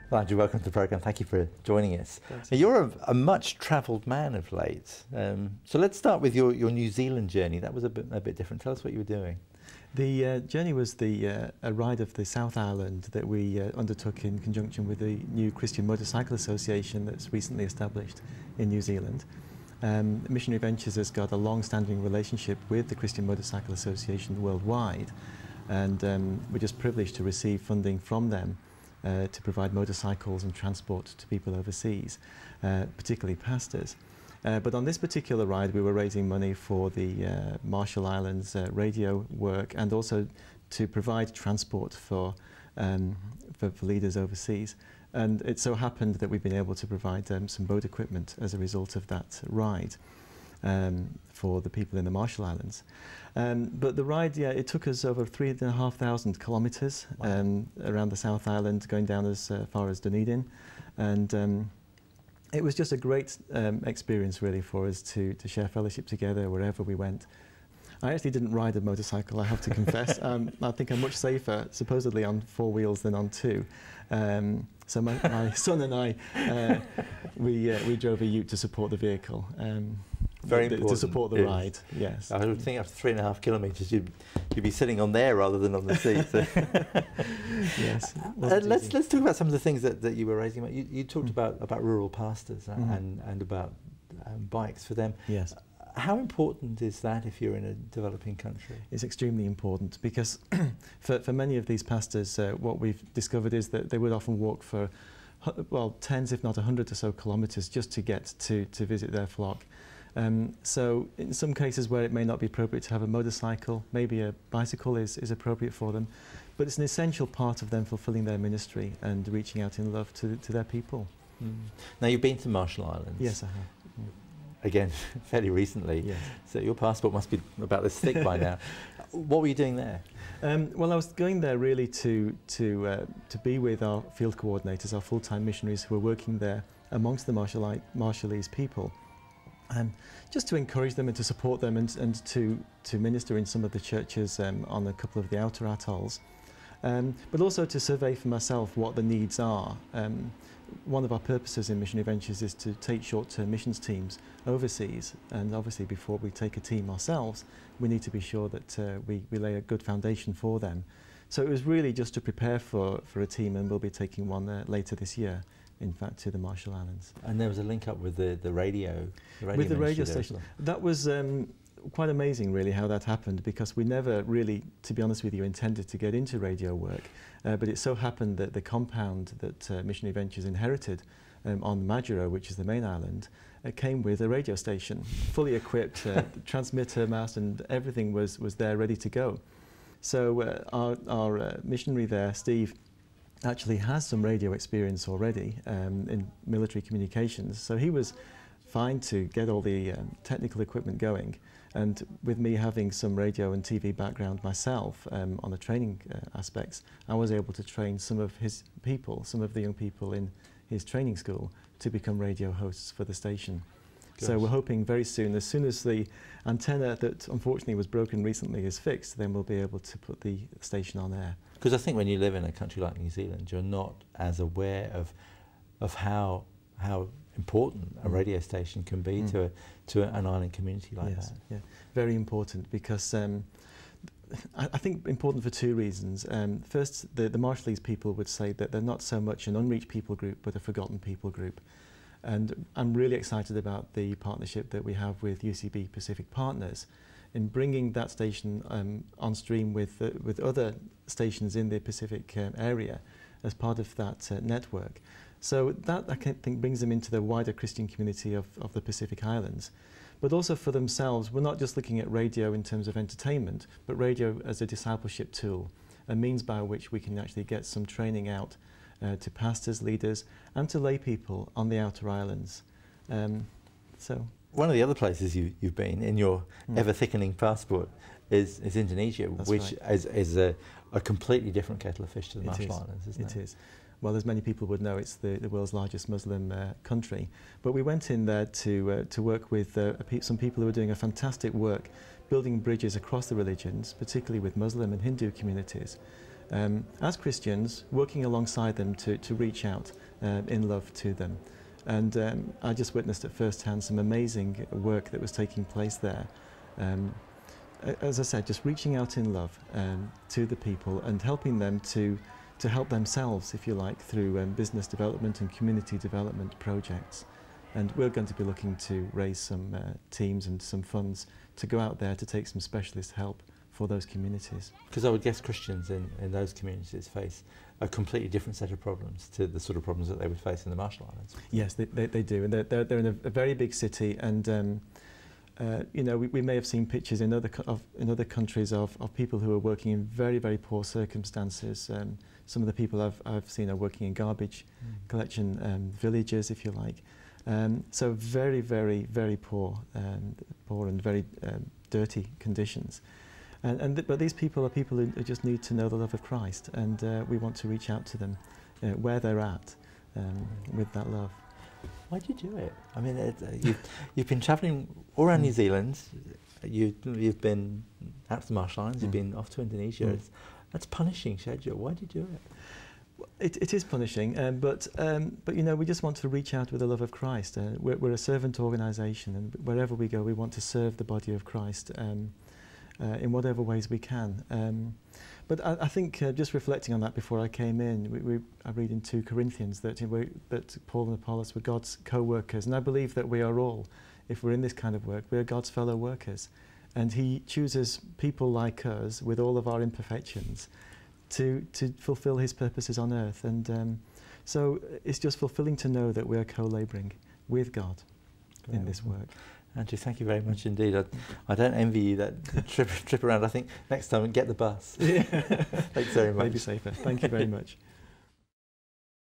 Glad you're welcome to the programme. Thank you for joining us. Thanks. You're a much-travelled man of late. So let's start with your New Zealand journey. That was a bit different. Tell us what you were doing. The journey was a ride of the South Island that we undertook in conjunction with the new Christian Motorcycle Association that's recently established in New Zealand. Missionary Ventures has got a long-standing relationship with the Christian Motorcycle Association worldwide, and we're just privileged to receive funding from them to provide motorcycles and transport to people overseas, particularly pastors. But on this particular ride we were raising money for the Marshall Islands radio work, and also to provide transport for leaders overseas. And it so happened that we've been able to provide some boat equipment as a result of that ride for the people in the Marshall Islands. But the ride, yeah, it took us over 3,500 kilometres around the South Island, going down as far as Dunedin, and it was just a great experience really for us to share fellowship together wherever we went. I actually didn't ride a motorcycle, I have to confess. I think I'm much safer supposedly on 4 wheels than on 2. So my son and I, we drove a ute to support the vehicle. Very important. To support the ride, yes. I would think after 3.5 kilometres you'd be sitting on there rather than on the seat. So. Yes. Let's talk about some of the things that you were raising. You talked about rural pastors and about bikes for them. Yes. How important is that if you're in a developing country? It's extremely important because for many of these pastors, what we've discovered is that they would often walk for, well, tens if not 100 or so kilometres just to get to visit their flock. So in some cases where it may not be appropriate to have a motorcycle, maybe a bicycle is appropriate for them, but it's an essential part of them fulfilling their ministry and reaching out in love to their people. Now you've been to Marshall Islands. Yes, I have. Again, fairly recently. Yes. So your passport must be about this thick by now. What were you doing there? Well, I was going there really to be with our field coordinators, our full-time missionaries who are working there amongst the Marshallese people. Just to encourage them and to support them and to minister in some of the churches on a couple of the outer atolls, but also to survey for myself what the needs are. One of our purposes in Missionary Ventures is to take short-term missions teams overseas, and obviously before we take a team ourselves we need to be sure that we lay a good foundation for them. So it was really just to prepare for a team, and we'll be taking one later this year, in fact, to the Marshall Islands. And there was a link up with the radio with the radio station. That was quite amazing really how that happened, because we never really, to be honest with you, intended to get into radio work, but it so happened that the compound that Missionary Ventures inherited on Majuro, which is the main island, came with a radio station, fully equipped, transmitter mast, and everything was there ready to go. So our missionary there, Steve, actually has some radio experience already in military communications, so he was fine to get all the technical equipment going, and with me having some radio and TV background myself on the training aspects, I was able to train some of his people, some of the young people in his training school, to become radio hosts for the station. Gosh. So we're hoping very soon as the antenna that unfortunately was broken recently is fixed, then we'll be able to put the station on air. Because I think when you live in a country like New Zealand, you're not as aware of how important a radio station can be to an island community like that. Yeah, very important, because I think important for 2 reasons. First, the Marshallese people would say that they're not so much an unreached people group, but a forgotten people group. And I'm really excited about the partnership that we have with UCB Pacific Partners in bringing that station on stream with other stations in the Pacific area as part of that network. So that, I think, brings them into the wider Christian community of the Pacific Islands. But also for themselves, we're not just looking at radio in terms of entertainment, but radio as a discipleship tool, a means by which we can actually get some training out to pastors, leaders, and to lay people on the outer islands. One of the other places you've been in your ever-thickening passport is Indonesia, which is a completely different kettle of fish to the Marshall Islands, isn't it? It is. Well, as many people would know, it's the world's largest Muslim country. But we went in there to work with some people who are doing a fantastic work building bridges across the religions, particularly with Muslim and Hindu communities, as Christians, working alongside them to reach out in love to them. And I just witnessed at first hand some amazing work that was taking place there. As I said, just reaching out in love to the people and helping them to help themselves, if you like, through business development and community development projects. And we're going to be looking to raise some teams and some funds to go out there to take some specialist help for those communities. Because I would guess Christians in those communities face a completely different set of problems to the sort of problems that they would face in the Marshall Islands. Yes, they do. And they're in a very big city, and you know, we may have seen pictures in other countries of people who are working in very, very poor circumstances. Some of the people I've seen are working in garbage collection villages, if you like. So very, very, very poor and very dirty conditions. But these people are people who just need to know the love of Christ, and we want to reach out to them where they're at with that love. Why do you do it? I mean, you've been travelling all around New Zealand. You've been out to the Marshall Islands. You've been off to Indonesia. That's punishing schedule. Why do you do it? It is punishing, but you know, we just want to reach out with the love of Christ. We're a servant organisation, and wherever we go, we want to serve the body of Christ in whatever ways we can. But I think just reflecting on that before I came in, I read in 2 Corinthians that Paul and Apollos were God's co-workers, and I believe that we are all, if we're in this kind of work, we are God's fellow workers, and He chooses people like us with all of our imperfections to fulfil His purposes on earth. And so it's just fulfilling to know that we are co-labouring with God in this work. Andrew, thank you very much indeed. I don't envy you that trip around. I think next time get the bus. Yeah. Thanks very much. Maybe safer. Thank you very much.